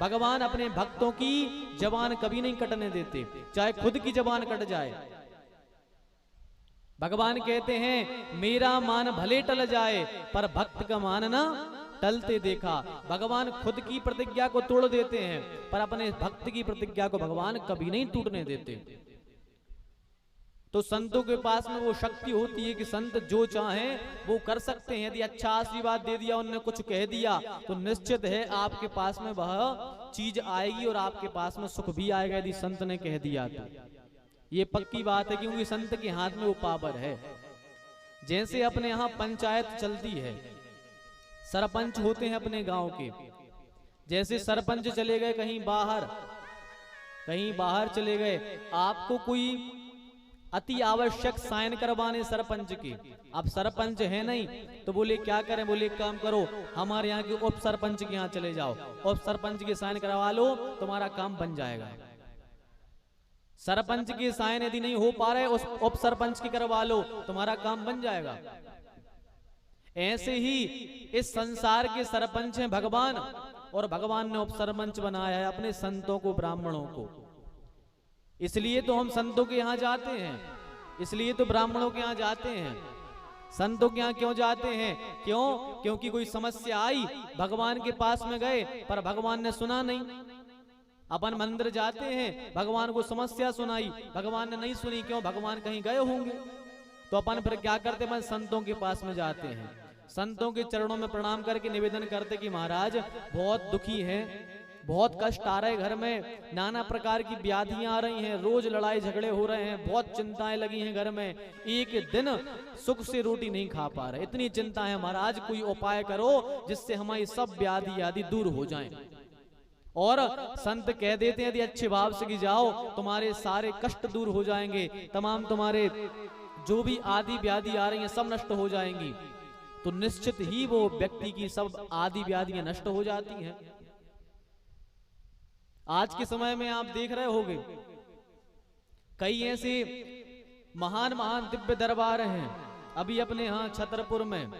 भगवान अपने भक्तों की जबान कभी नहीं कटने देते, चाहे खुद की जबान कट जाए। भगवान कहते हैं मेरा मान भले टल जाए पर भक्त का मान ना टलते देखा। भगवान खुद की प्रतिज्ञा को तोड़ देते हैं पर अपने भक्त की प्रतिज्ञा को भगवान कभी नहीं टूटने देते। तो संतों के पास में वो शक्ति होती है कि संत जो चाहें वो कर सकते हैं। यदि अच्छा आशीर्वाद दे दिया, उन्होंने कुछ कह दिया, तो निश्चित है आपके पास में वह चीज आएगी और आपके पास में सुख भी आएगा यदि संत ने कह दिया तो। ये पक्की बात है क्योंकि संत के हाथ में वो पावर है। जैसे अपने यहाँ पंचायत चलती है, सरपंच होते हैं अपने गांव के, जैसे सरपंच चले गए कहीं बाहर चले गए, आपको कोई अति आवश्यक साइन करवाने सरपंच के, अब सरपंच है नहीं तो बोले क्या करें, बोले एक काम करो हमारे यहाँ के उप सरपंच के यहाँ चले जाओ, उप सरपंच के साइन करवा लो तुम्हारा काम बन जाएगा। सरपंच के साइन यदि नहीं हो पा रहे उस उप सरपंच की करवा लो तुम्हारा काम बन जाएगा। ऐसे ही इस संसार के सरपंच हैं भगवान, और भगवान ने उप सरपंच बनाया है अपने संतों को, ब्राह्मणों को। इसलिए तो हम संतों के यहाँ जाते हैं, इसलिए तो ब्राह्मणों के यहाँ जाते हैं। संतों के यहाँ क्यों जाते हैं? क्योंकि कोई समस्या आई, भगवान के पास में गए पर भगवान ने सुना नहीं। अपन मंदिर जाते हैं, भगवान को समस्या सुनाई, भगवान ने नहीं सुनी, क्यों? भगवान कहीं गए होंगे। तो अपन फिर क्या करते हैं? संतों के पास में जाते हैं, संतों के चरणों में प्रणाम करके निवेदन करते कि महाराज बहुत दुखी हैं, बहुत कष्ट आ रहे घर में, नाना प्रकार की व्याधियां आ रही हैं, रोज लड़ाई झगड़े हो रहे हैं, बहुत चिंताएं लगी हैं घर में, एक दिन सुख से रोटी नहीं खा पा रहे, इतनी चिंता है महाराज, कोई उपाय करो जिससे हमारी सब व्याधि आदि दूर हो जाएं। और संत कह देते हैं यदि अच्छे भाव से की जाओ तुम्हारे सारे कष्ट दूर हो जाएंगे, तमाम तुम्हारे जो भी आदि व्याधि आ रही हैं सब नष्ट हो जाएंगी। तो निश्चित ही वो व्यक्ति की सब आदि व्याधियां नष्ट हो जाती हैं। आज के समय में आप देख रहे होंगे कई ऐसे महान महान दिव्य दरबार हैं। अभी अपने यहाँ छतरपुर में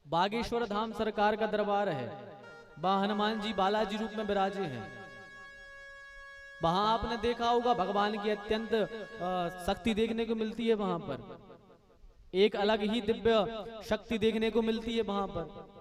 बागेश्वर धाम सरकार का दरबार है, वहां हनुमान जी बालाजी रूप में विराजे हैं। वहां आपने देखा होगा भगवान की अत्यंत शक्ति देखने को मिलती है, वहां पर एक अलग ही दिव्य शक्ति देखने को मिलती है। वहां पर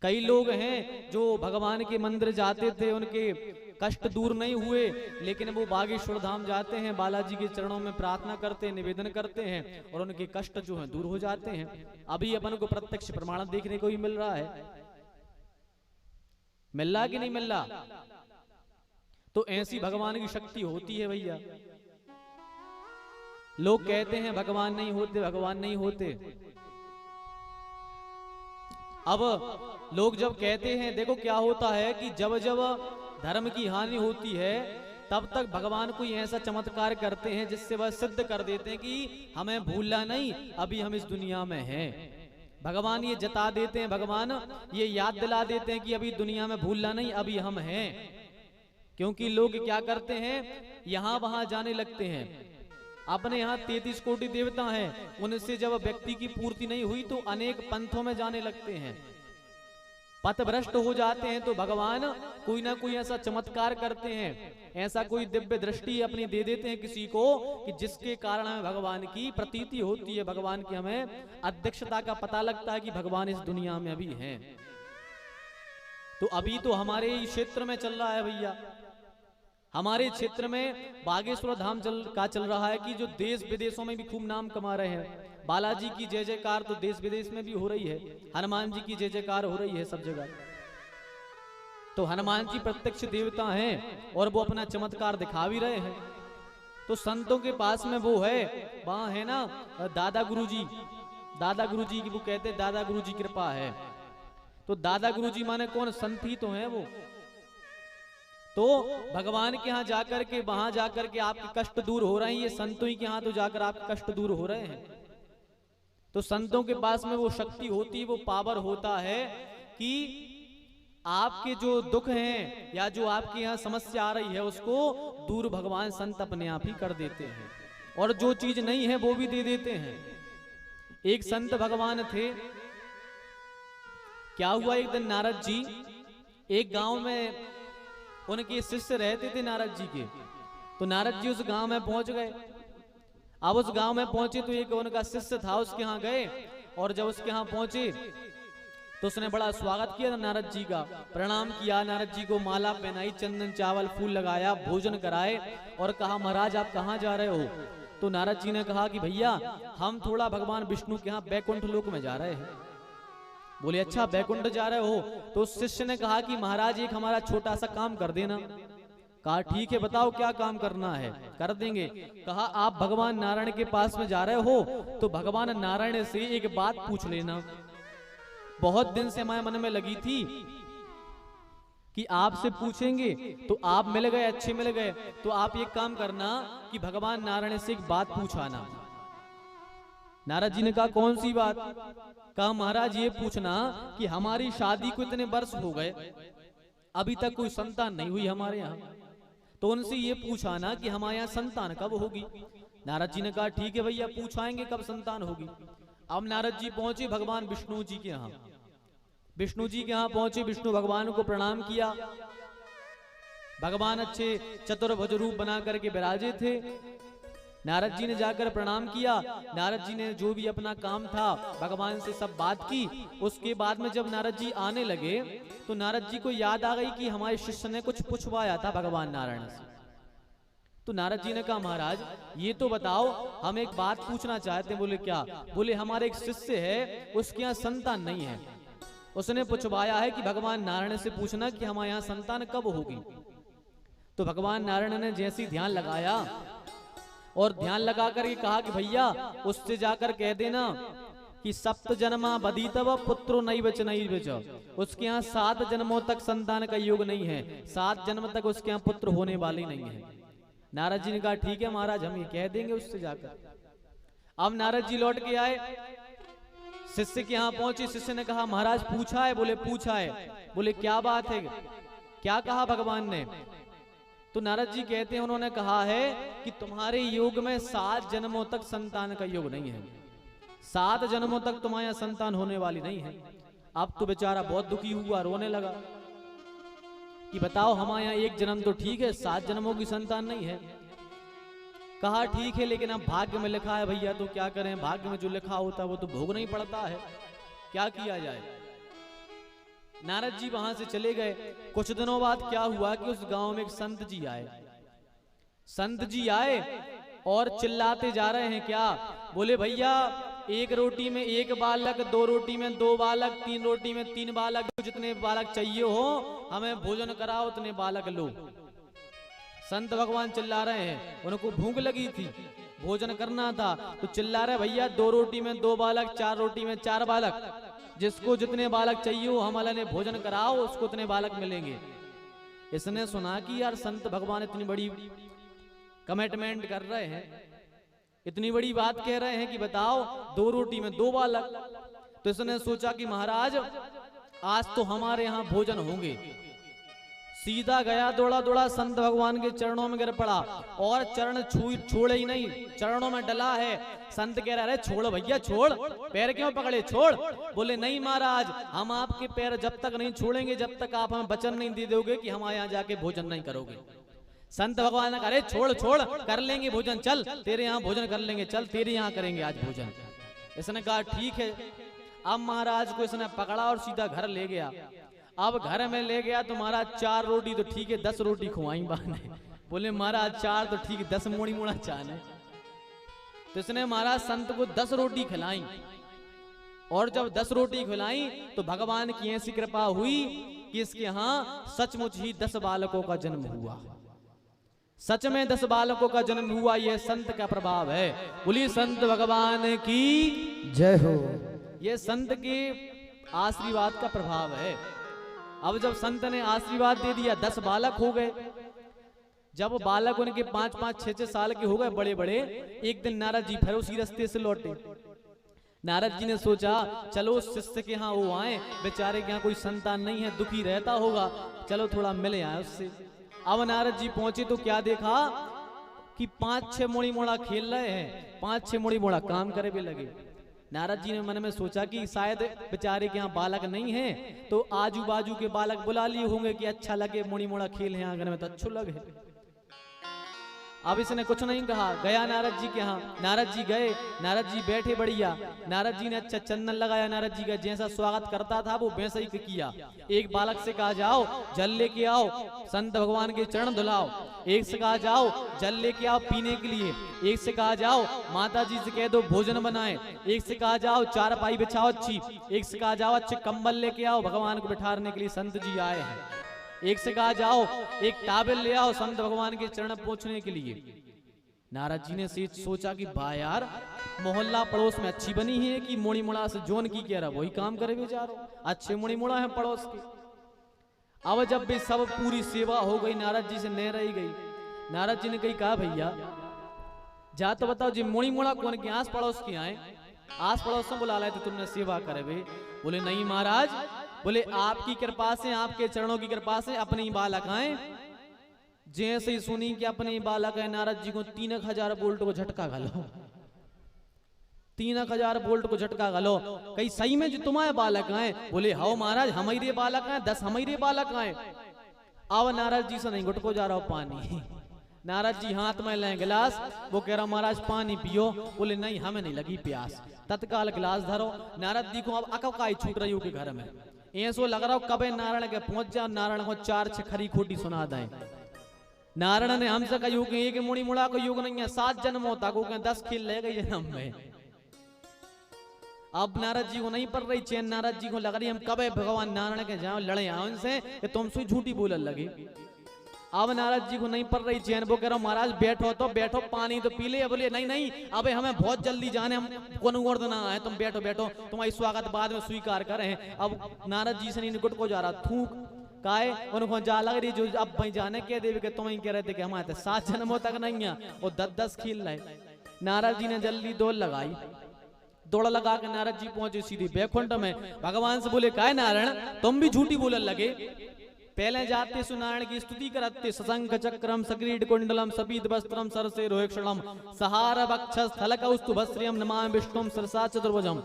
कई लोग हैं जो भगवान के मंदिर जाते थे, उनके कष्ट दूर नहीं हुए, लेकिन वो बागेश्वर धाम जाते हैं, बालाजी के चरणों में प्रार्थना करते हैं, निवेदन करते हैं और उनके कष्ट जो हैं दूर हो जाते हैं। अभी अपन को प्रत्यक्ष प्रमाण देखने को ही मिल रहा है, मिल रहा कि नहीं मिल रहा? तो ऐसी भगवान की शक्ति होती है भैया। लोग कहते हैं भगवान नहीं होते, भगवान नहीं होते। अब लोग जब कहते हैं, देखो क्या होता है कि जब जब धर्म की हानि होती है तब तक भगवान कोई ऐसा चमत्कार करते हैं जिससे वह सिद्ध कर देते हैं कि हमें भूलना नहीं, अभी हम इस दुनिया में हैं। भगवान ये जता देते हैं, भगवान ये याद दिला देते हैं कि अभी दुनिया में भूलना नहीं, अभी हम हैं। क्योंकि लोग क्या करते हैं, यहां वहां जाने लगते हैं। अपने यहाँ 33 कोटि देवता हैं, उनसे जब व्यक्ति की पूर्ति नहीं हुई तो अनेक पंथों में जाने लगते हैं, पथभ्रष्ट हो जाते हैं। तो भगवान कोई ना कोई ऐसा चमत्कार करते हैं, ऐसा कोई दिव्य दृष्टि अपनी दे देते हैं किसी को कि जिसके कारण हमें भगवान की प्रतीति होती है, भगवान की हमें अध्यक्षता का पता लगता है कि भगवान इस दुनिया में अभी हैं। तो अभी तो हमारे क्षेत्र में चल रहा है भैया, हमारे क्षेत्र में बागेश्वर धाम चल रहा है कि जो देश विदेशों में भी खूब नाम कमा रहे हैं। बालाजी की जय जयकार तो देश विदेश में भी हो रही है, हनुमान जी की जय जयकार हो रही है सब जगह। तो हनुमान जी प्रत्यक्ष देवता हैं और वो अपना चमत्कार दिखा भी रहे हैं। तो संतों के पास में वो है, वहां है ना दादा गुरुजी की वो कहते हैं दादा गुरु जी कृपा है। तो दादा गुरु जी माने कौन? संत ही तो हैं वो। तो भगवान के यहाँ जाकर के, वहां जाकर के आपके कष्ट दूर हो रहे हैं, ये संतों के यहाँ तो जाकर आपके कष्ट दूर हो रहे हैं। तो संतों के पास में वो शक्ति होती है, वो पावर होता है कि आपके जो दुख हैं या जो आपके यहाँ समस्या आ रही है उसको दूर भगवान संत अपने आप ही कर देते हैं, और जो चीज नहीं है वो भी दे देते हैं। एक संत भगवान थे, क्या हुआ एक दिन नारद जी एक गांव में उनके शिष्य रहते थे नारद जी के। तो नारद जी उस गांव में पहुंच गए। अब उस गांव में पहुंचे तो एक उनका शिष्य था, उसके यहाँ गए और जब उसके यहाँ पहुंचे तो उसने बड़ा स्वागत किया नारद जी का, प्रणाम किया, नारद जी को माला पहनाई, चंदन चावल फूल लगाया, भोजन कराए और कहा महाराज आप कहाँ जा रहे हो? तो नारद जी ने कहा कि भैया हम थोड़ा भगवान विष्णु के यहाँ बैकुंठ लोक में जा रहे हैं। बोले अच्छा बैकुंठ जा रहे हो? तो उस शिष्य ने कहा कि महाराज एक हमारा छोटा सा काम कर देना। कहा ठीक है बताओ क्या काम करना है, कर देंगे। कहा आप भगवान नारायण के पास में जा रहे हो तो भगवान नारायण से एक बात पूछ लेना। बहुत दिन से हमारे मन में लगी थी कि आपसे पूछेंगे, तो आप मिल गए, अच्छे मिल गए, तो आप एक काम करना कि भगवान नारायण से एक बात पूछाना। नारद जी ने कहा कौन सी बात? कहा महाराज ये पूछना कि हमारी शादी को इतने वर्ष हो गए, अभी तक कोई संतान नहीं हुई हमारे यहाँ, तो उनसे ये पूछाना कि हमारे यहाँ संतान कब होगी। नारद जी ने कहा ठीक है भैया पूछाएंगे कब संतान होगी। अब नारद जी पहुंचे भगवान विष्णु जी के यहाँ। विष्णु जी के यहाँ पहुंचे, विष्णु भगवान को प्रणाम किया। भगवान अच्छे चतुर्भुज रूप बना करके विराजे थे। नारद जी ने जाकर प्रणाम किया। नारद जी ने जो भी अपना काम था भगवान से सब बात की। उसके बाद में जब नारद जी आने लगे तो नारद जी को याद आ गई कि हमारे शिष्य ने कुछ पूछवाया था भगवान नारायण से। तो नारद जी ने कहा महाराज ये तो बताओ, हम एक बात पूछना चाहते हैं। बोले क्या? बोले हमारे एक शिष्य है, उसके यहाँ संतान नहीं है, उसने पूछवाया है कि भगवान नारायण से पूछना कि हमारे यहाँ संतान कब होगी। तो भगवान नारायण ने जैसे ही ध्यान लगाया और ध्यान लगा कर कहा कि भैया उससे जाकर कह देना कि सप्त जन्मा बदीतव पुत्रो नहीं बच नहीं बच। उसके यहाँ 7 जन्मों तक संतान का योग नहीं है, 7 जन्म तक उसके यहाँ पुत्र होने वाले नहीं है। नारद जी ने कहा ठीक है महाराज हम ये कह देंगे उससे जाकर। अब नारद जी लौट के आए, शिष्य के यहाँ पहुंचे। शिष्य ने कहा महाराज पूछा है? बोले पूछा है। बोले क्या बात है, क्या कहा भगवान ने? तो नारद जी कहते हैं उन्होंने कहा है कि तुम्हारे योग में 7 जन्मों तक संतान का योग नहीं है, 7 जन्मों तक तुम्हारे यहाँ संतान होने वाली नहीं है। अब तो बेचारा बहुत दुखी हुआ, रोने लगा कि बताओ हमारे यहाँ 1 जन्म तो ठीक है, 7 जन्मों की संतान नहीं है। कहा ठीक है लेकिन अब भाग्य में लिखा है भैया, तो क्या करें, भाग्य में जो लिखा होता है वो तो भोगना ही पड़ता है, क्या किया जाए। नारद जी वहां से चले गए। कुछ दिनों बाद क्या हुआ कि उस गांव में एक संत जी आए। संत जी आए और चिल्लाते जा रहे हैं क्या? बोले भैया 1 रोटी में 1 बालक, 2 रोटी में 2 बालक, 3 रोटी में 3 बालक, जितने बालक चाहिए हो हमें भोजन कराओ, उतने बालक लो। संत भगवान चिल्ला रहे हैं, उनको भूख लगी थी, भोजन करना था, तो चिल्ला रहे भैया 2 रोटी में 2 बालक, 4 रोटी में 4 बालक, जिसको जितने बालक चाहिए हो हम अल्लाह ने भोजन कराओ, उसको उतने बालक मिलेंगे। इसने सुना कि यार संत भगवान इतनी बड़ी कमिटमेंट कर रहे हैं, इतनी बड़ी बात कह रहे हैं कि बताओ 2 रोटी में 2 बालक। तो इसने सोचा कि महाराज आज तो हमारे यहाँ भोजन होंगे। सीधा गया दौड़ा दौड़ा संत भगवान के चरणों में गिर पड़ा और चरण छोड़े ही नहीं, चरणों में डला है। संत कह रहे छोड़ भैया छोड़, पैर क्यों पकड़े, छोड़। बोले नहीं महाराज हम आपके पैर जब तक नहीं छोड़ेंगे जब तक आप हमें वचन नहीं दे दोगे कि हमारे यहाँ जाके भोजन नहीं करोगे। संत भगवान ने कहा छोड़ छोड़, कर लेंगे भोजन, चल तेरे यहाँ भोजन कर लेंगे, चल तेरे यहाँ करेंगे आज भोजन। इसने कहा ठीक है। अब महाराज को इसने पकड़ा और सीधा घर ले गया। अब घर में ले गया तो महाराज 4 रोटी तो ठीक है, 10 रोटी खुआई बाने। बोले महाराज 4 तो ठीक है, 10 मोड़ी मोड़ा चाने। तो इसने महाराज संत को 10 रोटी खिलाई और जब 10 रोटी खिलाई तो भगवान की ऐसी कृपा हुई कि इसके यहाँ सचमुच ही 10 बालकों का जन्म हुआ। सच में 10 बालकों का जन्म हुआ। यह संत का प्रभाव है। बोलिए संत भगवान की जय हो। यह संत के आशीर्वाद का प्रभाव है। अब जब संत ने आशीर्वाद दे दिया 10 बालक हो गए। जब बालक उनके 5-5, 6-6 साल के हो गए बड़े बड़े, एक दिन नारद जी फिर उसी रास्ते से लौटे। नारद जी ने सोचा चलो शिष्य के यहाँ वो आए, बेचारे के यहाँ कोई संतान नहीं है, दुखी रहता होगा, चलो थोड़ा मिले आए उससे। अब नारद जी पहुंचे तो क्या देखा कि 5-6 मोड़ी मोड़ा खेल रहे हैं, 5-6 मोड़ी मोड़ा काम करे भी लगे। नारद जी ने मन में सोचा कि शायद बेचारे के यहाँ बालक नहीं है, तो आजू बाजू के बालक बुला लिए होंगे कि अच्छा लगे, मुड़ी मुड़ा खेल है आंगन में तो अच्छो लगे। अब इसने कुछ नहीं कहा, गया नारद जी के यहाँ। नारद जी गए, नारद जी बैठे बढ़िया। नारद जी ने अच्छा चंदन लगाया, नारद जी का जैसा स्वागत करता था वो वैसा ही किया। एक बालक से कहा जाओ जल लेके आओ, संत भगवान के चरण धुलाओ। एक से कहा जाओ जल लेके आओ पीने के लिए। एक से कहा जाओ माता जी से कह दो भोजन बनाए। एक से कहा जाओ चारपाई बिछाओ अच्छी। एक से कहा जाओ अच्छे कंबल लेके आओ, भगवान को बिठाने के लिए संत जी आए हैं। एक से कहा जाओ एक टावल ले आओ संत भगवान के चरण पहुंचने के लिए। नारद जी ने सोचा कि बा यार, मोहल्ला पड़ोस में अच्छी बनी है कि मुड़ी मुड़ा से जोन की कह रहा वही काम करे बेचारो, अच्छे मुड़ी मुड़ा है पड़ोस के। अब जब भी सब पूरी सेवा हो गई, नारद जी से न रही गई, नारद जी ने कहा भैया जा तो बताओ जी मुड़ी मुड़ा कौन के, आस पड़ोस के आए, आस पड़ोस में बुला लाए तो तुमने सेवा करे बे। बोले नहीं महाराज, बोले आपकी कृपा से, आपके चरणों की कृपा से अपने बालक आए। जैसे ही सुनी कि अपने बालक है, नारद जी को 3000 वोल्ट को झटका घलो, 3000 वोल्ट को झटका घलो। कहीं सही में जो तुम्हारे बालक आए? बोले हाँ महाराज हमारे बालक आए, 10 हमारे बालक आए। अब नारद जी से नहीं घुटको जा रहा पानी। नारद जी हाथ में लें गिलास, वो कह रहा महाराज पानी पियो। बोले नहीं हमें नहीं लगी प्यास। तत्काल गिलास धरो। नारद जी को अब अककाई छूट रही हो के घर में, ऐसो लग रहा हो कबे नारायण के पहुंच जा, नारायण को 4 खरी खोटी सुना दें। नारायण ने हमसे कही कि एक मुड़ी मुड़ा को युग नहीं है, 7 जन्म होता को 10 खेल ले गई जन्म में। अब नारद जी को नहीं पड़ रही चैन, नारद जी को लग रही हम कबे भगवान नारायण के जाओ लड़े आओ इनसे कि तुमसे झूठी बोलने लगे। अब नारद जी को नहीं पड़ रही चैन, वो कह रहा महाराज बैठो तो बैठो, पानी तो पी ले। बोले नहीं नहीं अबे हमें बहुत जल्दी जाने, हम कौन ना है, तुम बैठो बैठो, तुम्हारी स्वागत बाद में स्वीकार करें। अब नारद जी से नहीं निकट को जा रहा, थूक काए उनको जा लग रही जो अब भाई जाने के देवी के तुम ही कह रहे थे कि हमारे 7 जन्मों तक नहीं है, वो 10 खेल रहे। नारद जी ने जल्दी दौड़ लगाई, दौड़ लगा के नारद जी पहुंचे सीधे बैकुंठ में। भगवान से बोले काय नारायण तुम भी झूठी बोलने लगे? पहले जाते सुनारायण की स्तुति करते, सशंख चक्रम सक्रीड कुंडलम सफीद वस्त्रम सरसे रोहिक्षणम सहार वक्षस स्थल कौस्तुभश्रियम नमामि विष्णुम सरसा चतुर्भुजम।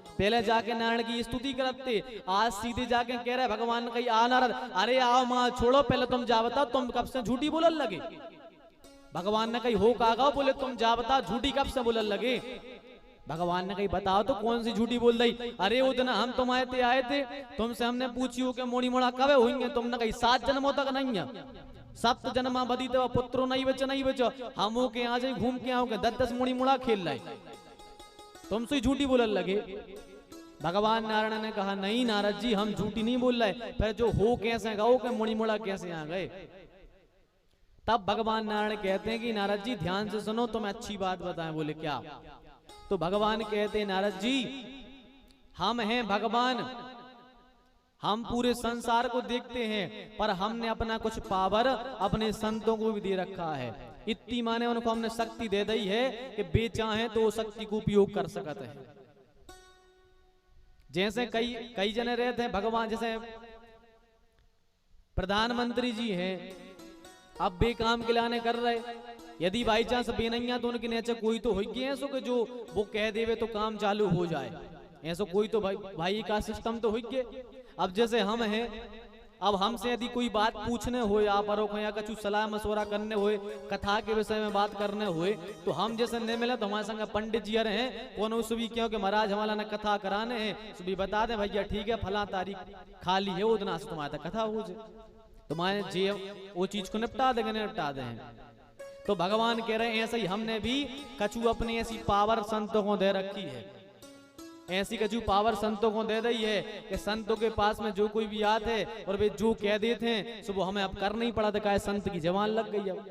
पहले जाके नारायण की स्तुति करते, आज सीधे जाके कह रहे भगवान कही आ नारद, अरे आओ माँ छोड़ो पहले तुम जा बताओ तुम कब से झूठी बोलने लगे। भगवान ने कही हो कागा, बोले तुम जा बताओ झूठी कब से बोलने लगे। भगवान ने कही बताओ तो कौन सी झूठी बोल रही। अरे वो दिन हम तुम्हारे आए थे, तुमसे हमने पूछी हो कि मोड़ी मोड़ा कब होंगे, तुमने कही 7 जन्मों तक नहीं है, 7 जन्म बदी तो पुत्रो नहीं बचो, हम के यहाँ से घूम के आओ के 10 मोड़ी मुड़ा खेल रहे, तुमसे झूठी बोलने लगे। भगवान नारायण ने कहा नहीं नारद जी हम झूठी नहीं बोल रहे, फिर जो हो कैसे गाओ के मोड़ी मुड़ा कैसे आ गए। तब भगवान नारायण कहते हैं कि नारद जी ध्यान से सुनो, तुम्हें अच्छी बात बताएं। बोले क्या? तो भगवान कहते नारद जी हम हैं भगवान, हम पूरे संसार को देखते हैं, पर हमने अपना कुछ पावर अपने संतों को भी दे रखा है। इतनी माने उनको हमने शक्ति दे दी है कि बेचाहे तो शक्ति को उपयोग कर सकते हैं। जैसे कई जने रहते हैं भगवान, जैसे प्रधानमंत्री जी हैं, अब बेकाम गिलाने कर रहे, यदि बाई चांस बेनैया तो उनके नीचे कोई तो हो गया ऐसो कि जो वो कह देवे तो काम चालू हो जाए, ऐसो कोई तो भाई का सिस्टम तो हो गया। अब जैसे हम हैं, अब हमसे यदि कोई बात पूछने हो या परों या कुछ सलाह मशवरा करने हुए, कथा के विषय में बात करने हुए, तो हम जैसे नहीं मिले तो हमारे संग पंडित जी रहे हैं कौन उस भी क्यों कि महाराज हमारा ना कथा कराने हैं, तो भी बता दे भैया ठीक है फला तारीख खाली है उतना से तुम्हारा कथा हो जाए, तुम्हारे जी वो चीज को निपटा देंगे निपटा दें। तो भगवान कह रहे हैं ऐसे ही हमने भी कछु अपनी ऐसी पावर संतों को दे रखी है, ऐसी कछु पावर संतों को दे दी है कि संतों के पास में जो कोई भी आते है और वे जो कह देते हैं सो वो हमें अब कर नहीं पड़ा था, संत की जवान लग गई अब।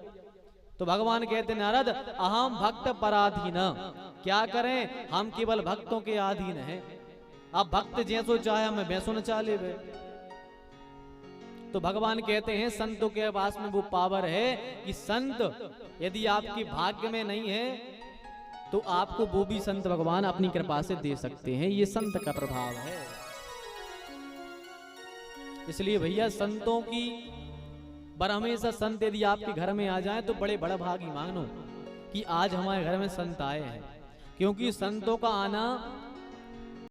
तो भगवान कहते नारद अहम भक्त पराधीन, क्या करें हम केवल भक्तों के अधीन हैं, अब भक्त जैसो चाहे हमें वैसो न चाले वे। तो भगवान कहते हैं संतों के पास में वो पावर है कि संत यदि आपके भाग्य में नहीं है तो आपको वो भी संत भगवान अपनी कृपा से दे सकते हैं, ये संत का प्रभाव है। इसलिए भैया संतों की बर हमेशा संत यदि आपके घर में आ जाए तो बड़े बड़ा भागी मानो कि आज हमारे घर में संत आए हैं, क्योंकि संतों का आना